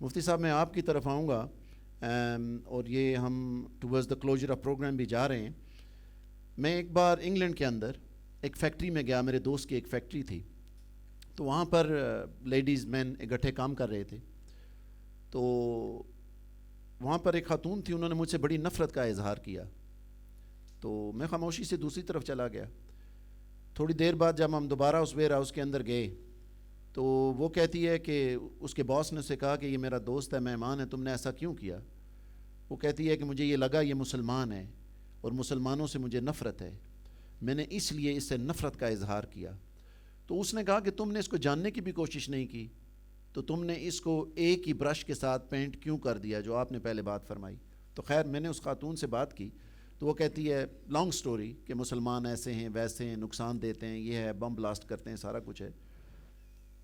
مفتی صاحب میں آپ کی طرف آؤں گا اور یہ ہم towards the closure of program بھی جا رہے ہیں. میں ایک بار انگلینڈ کے اندر ایک فیکٹری میں گیا, میرے دوست کی ایک فیکٹری تھی, تو وہاں پر لیڈیز مین اکٹھے کام کر رہے تھے. تو وہاں پر ایک خاتون تھی, انہوں نے مجھ سے بڑی نفرت کا اظہار کیا, تو میں خاموشی سے دوسری طرف چلا گیا. تھوڑی دیر بعد جب ہم دوبارہ اس ویئر ہاؤس کے اندر گئے تو وہ کہتی ہے کہ اس کے باس نے اسے کہا کہ یہ میرا دوست ہے, مہمان ہے, تم نے ایسا کیوں کیا؟ وہ کہتی ہے کہ مجھے یہ لگا یہ مسلمان ہے اور مسلمانوں سے مجھے نفرت ہے, میں نے اس لیے اس سے نفرت کا اظہار کیا. تو اس نے کہا کہ تم نے اس کو جاننے کی بھی کوشش نہیں کی, تو تم نے اس کو ایک ہی برش کے ساتھ پینٹ کیوں کر دیا جو آپ نے پہلے بات فرمائی. تو خیر میں نے اس خاتون سے بات کی تو وہ کہتی ہے لانگ سٹوری کہ مسلمان ایسے ہیں ویسے ہیں, نقصان دیتے ہیں, یہ ہے, بم بلاسٹ کرتے ہیں, سارا کچھ ہے.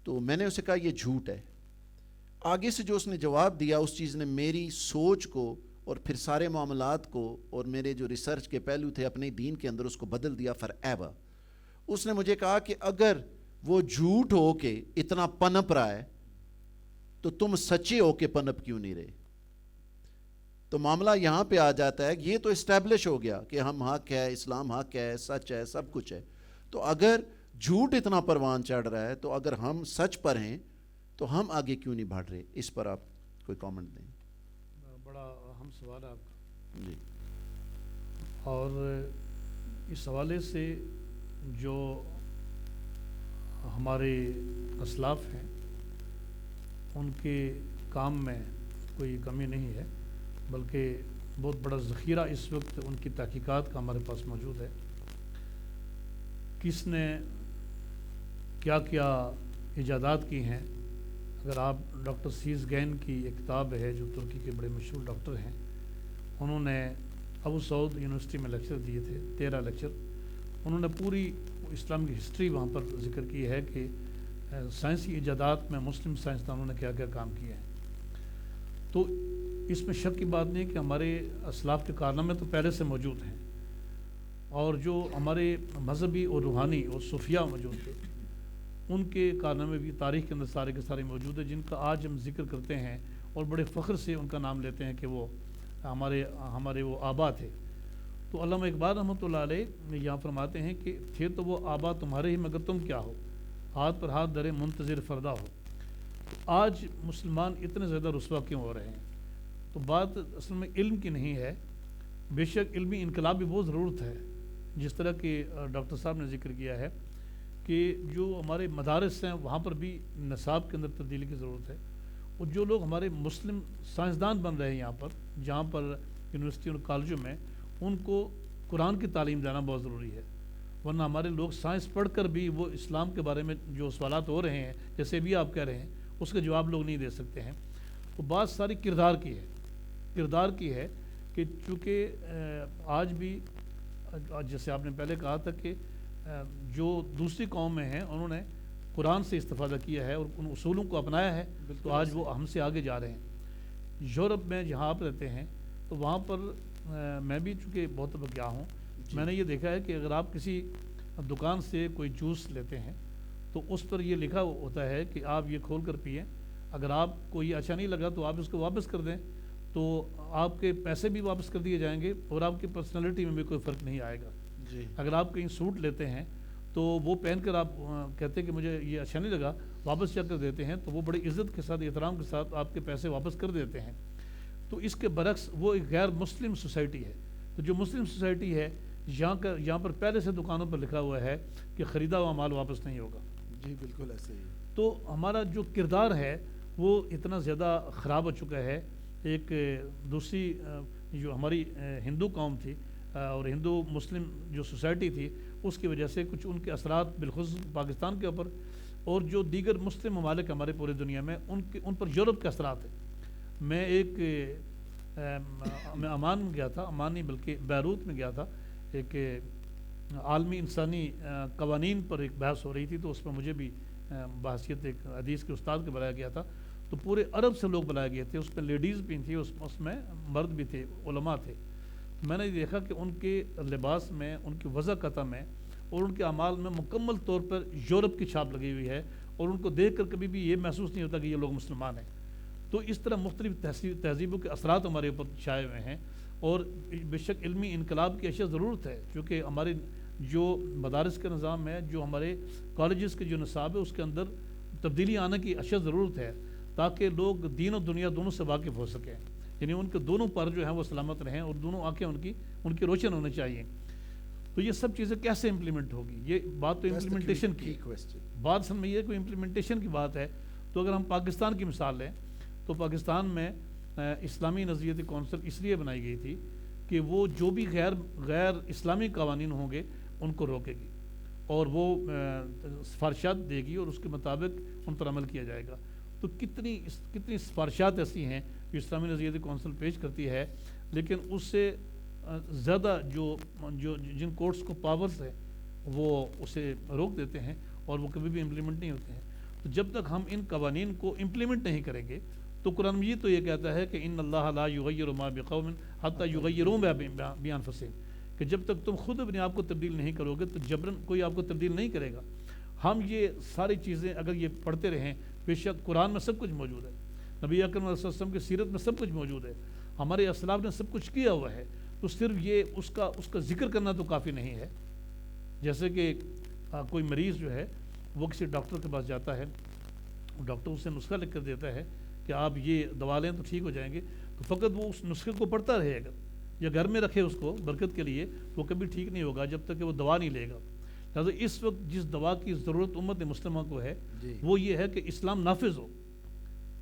تو میں نے اسے کہا یہ جھوٹ ہے. آگے سے جو اس نے جواب دیا اس چیز نے میری سوچ کو اور پھر سارے معاملات کو اور میرے جو ریسرچ کے پہلو تھے اپنے دین کے اندر اس کو بدل دیا فار ایور. اس نے مجھے کہا کہ اگر وہ جھوٹ ہو کے اتنا پنپ رہا ہے تو تم سچے ہو کے پنپ کیوں نہیں رہے؟ تو معاملہ یہاں پہ آ جاتا ہے, یہ تو اسٹیبلش ہو گیا کہ ہم حق ہے, اسلام حق ہے, سچ ہے, سب کچھ ہے. تو اگر جھوٹ اتنا پروان چڑھ رہا ہے تو اگر ہم سچ پر ہیں تو ہم آگے کیوں نہیں بڑھ رہے؟ اس پر آپ کوئی کامنٹ دیں. بڑا اہم سوال ہے آپ کا جی. اور اس حوالے سے جو ہمارے اسلاف ہیں ان کے کام میں کوئی کمی نہیں ہے, بلکہ بہت بڑا ذخیرہ اس وقت ان کی تحقیقات کا ہمارے پاس موجود ہے. کس نے کیا کیا ایجادات کی ہیں. اگر آپ ڈاکٹر سیز گین کی ایک کتاب ہے جو ترکی کے بڑے مشہور ڈاکٹر ہیں, انہوں نے ابو سعود یونیورسٹی میں لیکچر دیے تھے, 13 لیکچر. انہوں نے پوری اسلام کی ہسٹری وہاں پر ذکر کی ہے کہ سائنسی ایجادات میں مسلم سائنسدانوں نے کیا کیا کام کیے ہیں. تو اس میں شک کی بات نہیں کہ ہمارے اسلاف کے کارنامے تو پہلے سے موجود ہیں, اور جو ہمارے مذہبی اور روحانی اور صوفیہ موجود تھے ان کے کارنامے بھی تاریخ کے اندر سارے کے سارے موجود ہیں, جن کا آج ہم ذکر کرتے ہیں اور بڑے فخر سے ان کا نام لیتے ہیں کہ وہ ہمارے وہ آبا تھے. تو علامہ اقبال رحمۃ اللہ علیہ یہاں فرماتے ہیں کہ تھے تو وہ آبا تمہارے ہی مگر تم کیا ہو, ہاتھ پر ہاتھ دھرے منتظر فردا ہو. آج مسلمان اتنے زیادہ رسوا کیوں ہو رہے ہیں؟ تو بات اصل میں علم کی نہیں ہے. بے شک علمی انقلاب بھی بہت ضرورت ہے, جس طرح کہ ڈاکٹر صاحب نے ذکر کیا ہے کہ جو ہمارے مدارس ہیں وہاں پر بھی نصاب کے اندر تبدیلی کی ضرورت ہے. اور جو لوگ ہمارے مسلم سائنسدان بن رہے ہیں یہاں پر, جہاں پر یونیورسٹی اور کالجوں میں, ان کو قرآن کی تعلیم دینا بہت ضروری ہے. ورنہ ہمارے لوگ سائنس پڑھ کر بھی وہ اسلام کے بارے میں جو سوالات ہو رہے ہیں جیسے بھی آپ کہہ رہے ہیں اس کے جواب لوگ نہیں دے سکتے ہیں. تو بات ساری کردار کی ہے کہ چونکہ آج بھی جیسے آپ نے پہلے کہا تھا کہ جو دوسری قوم میں ہیں انہوں نے قرآن سے استفادہ کیا ہے اور ان اصولوں کو اپنایا ہے, تو آج وہ ہم سے آگے جا رہے ہیں. یورپ میں جہاں آپ رہتے ہیں تو وہاں پر میں بھی چونکہ بہت دفعہ گیا ہوں, میں نے یہ دیکھا ہے کہ اگر آپ کسی دکان سے کوئی جوس لیتے ہیں تو اس پر یہ لکھا ہوتا ہے کہ آپ یہ کھول کر پئیں, اگر آپ کو یہ اچھا نہیں لگا تو آپ اس کو واپس کر دیں, تو آپ کے پیسے بھی واپس کر دیے جائیں گے اور آپ کی پرسنالٹی میں بھی کوئی فرق نہیں آئے گا. اگر آپ کہیں سوٹ لیتے ہیں تو وہ پہن کر آپ کہتے ہیں کہ مجھے یہ اچھا نہیں لگا, واپس جا کر دیتے ہیں, تو وہ بڑی عزت کے ساتھ احترام کے ساتھ آپ کے پیسے واپس کر دیتے ہیں. تو اس کے برعکس وہ ایک غیر مسلم سوسائٹی ہے. تو جو مسلم سوسائٹی ہے یہاں پر پہلے سے دکانوں پر لکھا ہوا ہے کہ خریدا ہوا مال واپس نہیں ہوگا. جی بالکل ایسے ہی. تو ہمارا جو کردار ہے وہ اتنا زیادہ خراب ہو چکا ہے. ایک دوسری جو ہماری ہندو قوم تھی اور ہندو مسلم جو سوسائٹی تھی, اس کی وجہ سے کچھ ان کے اثرات بالخصوص پاکستان کے اوپر اور جو دیگر مسلم ممالک ہمارے پورے دنیا میں ان پر یورپ کے اثرات ہیں. میں عمان میں گیا تھا, عمان نہیں بلکہ بیروت میں گیا تھا, ایک عالمی انسانی قوانین پر ایک بحث ہو رہی تھی, تو اس میں مجھے بھی بحثیت ایک حدیث کے استاد کے بلایا گیا تھا. تو پورے عرب سے لوگ بلائے گئے تھے, اس میں لیڈیز بھی تھیں, اس میں مرد بھی تھے, علماء تھے. میں نے دیکھا کہ ان کے لباس میں, ان کی وضاقت میں اور ان کے اعمال میں مکمل طور پر یورپ کی چھاپ لگی ہوئی ہے, اور ان کو دیکھ کر کبھی بھی یہ محسوس نہیں ہوتا کہ یہ لوگ مسلمان ہیں. تو اس طرح مختلف تہذیبوں کے اثرات ہمارے اوپر چھائے ہوئے ہیں، اور بے شک علمی انقلاب کی اشد ضرورت ہے، کیونکہ ہمارے جو مدارس کا نظام ہے، جو ہمارے کالجز کے جو نصاب ہے، اس کے اندر تبدیلی آنے کی اشد ضرورت ہے، تاکہ لوگ دین و دنیا دونوں سے واقف ہو سکیں، یعنی ان کے دونوں پر جو ہیں وہ سلامت رہیں، اور دونوں آنکھیں ان کی روشن ہونے چاہیے۔ تو یہ سب چیزیں کیسے امپلیمنٹ ہوگی؟ یہ بات تو امپلیمنٹیشن کی، بات سن میں یہ کوئی امپلیمنٹیشن کی بات ہے۔ تو اگر ہم پاکستان کی مثال لیں تو پاکستان میں اسلامی نظریاتی کونسل اس لیے بنائی گئی تھی کہ وہ جو بھی غیر اسلامی قوانین ہوں گے ان کو روکے گی، اور وہ سفارشات دے گی، اور اس کے مطابق ان پر عمل کیا جائے گا۔ تو کتنی سفارشات ایسی ہیں جو اسلامی نظریاتی کونسل پیش کرتی ہے، لیکن اس سے زیادہ جن کورٹس کو پاورز ہے وہ اسے روک دیتے ہیں، اور وہ کبھی بھی امپلیمنٹ نہیں ہوتے ہیں۔ تو جب تک ہم ان قوانین کو امپلیمنٹ نہیں کریں گے، تو قرآن مجید تو یہ کہتا ہے کہ ان اللہ لا یغیر ما بقوم حتی یغیروا ما بانفسہم، کہ جب تک تم خود اپنے آپ کو تبدیل نہیں کرو گے تو جبراً کوئی آپ کو تبدیل نہیں کرے گا۔ ہم یہ ساری چیزیں اگر یہ پڑھتے رہیں، بے شک قرآن میں سب کچھ موجود ہے، نبی اکرم صلی اللہ علیہ وسلم کی سیرت میں سب کچھ موجود ہے، ہمارے اسلاف نے سب کچھ کیا ہوا ہے، تو صرف یہ اس کا ذکر کرنا تو کافی نہیں ہے۔ جیسے کہ کوئی مریض جو ہے وہ کسی ڈاکٹر کے پاس جاتا ہے، ڈاکٹر اسے نسخہ لکھ کر دیتا ہے کہ آپ یہ دوا لیں تو ٹھیک ہو جائیں گے، تو فقط وہ اس نسخے کو پڑھتا رہے گا یا گھر میں رکھے اس کو برکت کے لیے، وہ کبھی ٹھیک نہیں ہوگا جب تک کہ وہ دوا نہیں لے گا۔ لہٰذا اس وقت جس دوا کی ضرورت امت مسلمہ کو ہے وہ یہ ہے کہ اسلام نافذ ہو،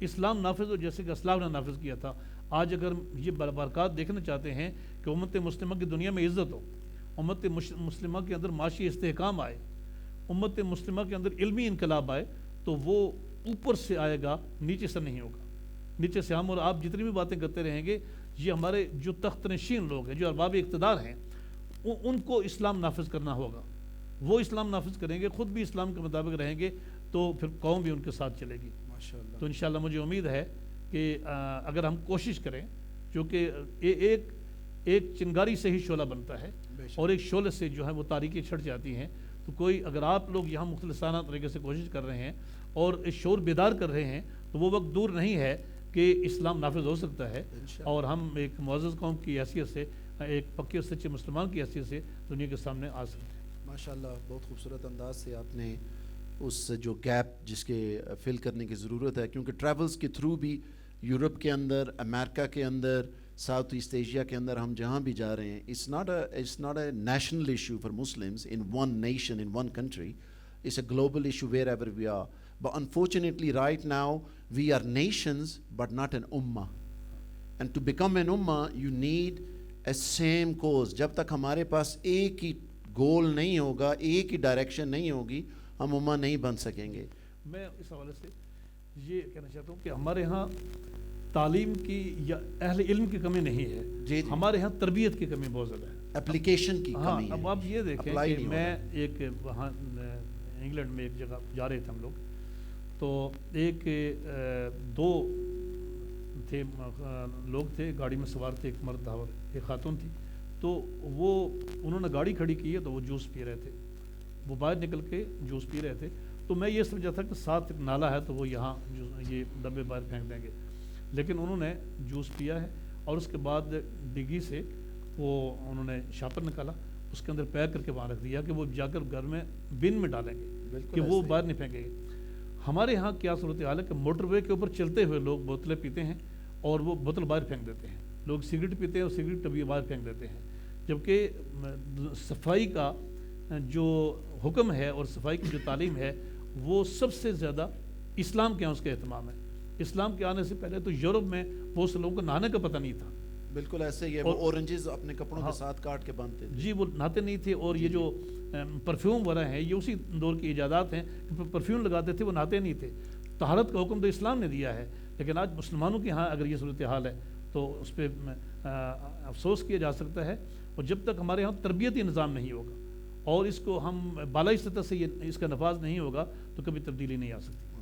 اسلام نافذ ہو جیسے کہ اسلاف نے نافذ کیا تھا۔ آج اگر یہ برکات دیکھنا چاہتے ہیں کہ امت مسلمہ کی دنیا میں عزت ہو، امت مسلمہ کے اندر معاشی استحکام آئے، امت مسلمہ کے اندر علمی انقلاب آئے، تو وہ اوپر سے آئے گا، نیچے سے نہیں ہوگا۔ نیچے سے ہم اور آپ جتنی بھی باتیں کرتے رہیں گے، یہ ہمارے جو تخت نشین لوگ ہیں، جو ارباب اقتدار ہیں، ان کو اسلام نافذ کرنا ہوگا۔ وہ اسلام نافذ کریں گے، خود بھی اسلام کے مطابق رہیں گے، تو پھر قوم بھی ان کے ساتھ چلے گی۔ تو انشاءاللہ مجھے امید ہے کہ اگر ہم کوشش کریں، کیونکہ ایک چنگاری سے ہی شعلہ بنتا ہے، اور ایک شعلے سے جو ہے وہ تاریکی چھٹ جاتی ہیں، تو کوئی اگر آپ لوگ یہاں مخلصانہ طریقے سے کوشش کر رہے ہیں اور شعور بیدار کر رہے ہیں، تو وہ وقت دور نہیں ہے کہ اسلام نافذ ہو سکتا ہے، اور ہم ایک معزز قوم کی حیثیت سے، ایک پکے اور سچے مسلمان کی حیثیت سے دنیا کے سامنے آ سکتے ہیں۔ ماشاءاللہ، بہت خوبصورت انداز سے آپ نے اس جو گیپ جس کے فل کرنے کی ضرورت ہے، کیونکہ ٹریولز کے تھرو بھی یورپ کے اندر، امریکہ کے اندر، ساؤتھ ایسٹ ایشیا کے اندر ہم جہاں بھی جا رہے ہیں، it's not a national issue for Muslims in one nation, in one country. It's a global issue wherever we are. But unfortunately right now we are nations but not an ummah. And to become an ummah you need a same cause. جب تک ہمارے پاس ایک ہی گول نہیں ہوگا، ایک ہی direction نہیں ہوگی، ہم امہ نہیں بن سکیں گے۔ میں اس حوالے سے یہ کہنا چاہتا ہوں کہ ہمارے ہاں تعلیم کی یا اہل علم کی کمی نہیں ہے، ہمارے ہاں تربیت کی کمی بہت زیادہ ہے، اپلیکیشن کی کمی ہے۔ اب آپ یہ دیکھیں کہ میں ایک وہاں انگلینڈ میں ایک جگہ جا رہے تھے ہم لوگ، تو دو تھے لوگ تھے، گاڑی میں سوار تھے، ایک مرد تھا اور ایک خاتون تھی، تو انہوں نے گاڑی کھڑی کی ہے تو وہ جوس پی رہے تھے، وہ باہر نکل کے جوس پی رہے تھے، تو میں یہ سمجھا تھا کہ ساتھ ایک نالا ہے تو وہ یہاں یہ ڈبے باہر پھینک دیں گے، لیکن انہوں نے جوس پیا ہے اور اس کے بعد ڈگی سے انہوں نے شاپر نکالا، اس کے اندر پیک کر کے وہاں رکھ دیا کہ وہ جا کر گھر میں بن میں ڈالیں گے کہ وہ باہر نہیں پھینکیں گے۔ ہمارے ہاں کیا صورتحال ہے کہ موٹر وے کے اوپر چلتے ہوئے لوگ بوتلیں پیتے ہیں اور وہ بوتل باہر پھینک دیتے ہیں، لوگ سگریٹ پیتے ہیں اور سگریٹ ٹبی باہر پھینک دیتے ہیں، جبکہ صفائی کا جو حکم ہے اور صفائی کی جو تعلیم ہے وہ سب سے زیادہ اسلام کے یہاں اس کا اہتمام ہے۔ اسلام کے آنے سے پہلے تو یورپ میں بہت سے لوگوں کو نہانے کا پتہ نہیں تھا، بالکل ایسے ہی ہے، وہ اورنجز اپنے کپڑوں کے ساتھ کاٹ کے باندھتے تھے، جی وہ نہاتے نہیں تھے، اور یہ جو پرفیوم وغیرہ ہیں یہ اسی دور کی ایجادات ہیں، پرفیوم لگاتے تھے، وہ نہاتے نہیں تھے۔ طہارت کا حکم تو اسلام نے دیا ہے، لیکن آج مسلمانوں کے ہاں اگر یہ صورتحال ہے تو اس پہ افسوس کیا جا سکتا ہے، اور جب تک ہمارے ہاں تربیتی نظام نہیں ہوگا اور اس کو ہم بالائی سطح سے اس کا نفاذ نہیں ہوگا تو کبھی تبدیلی نہیں آ سکتی۔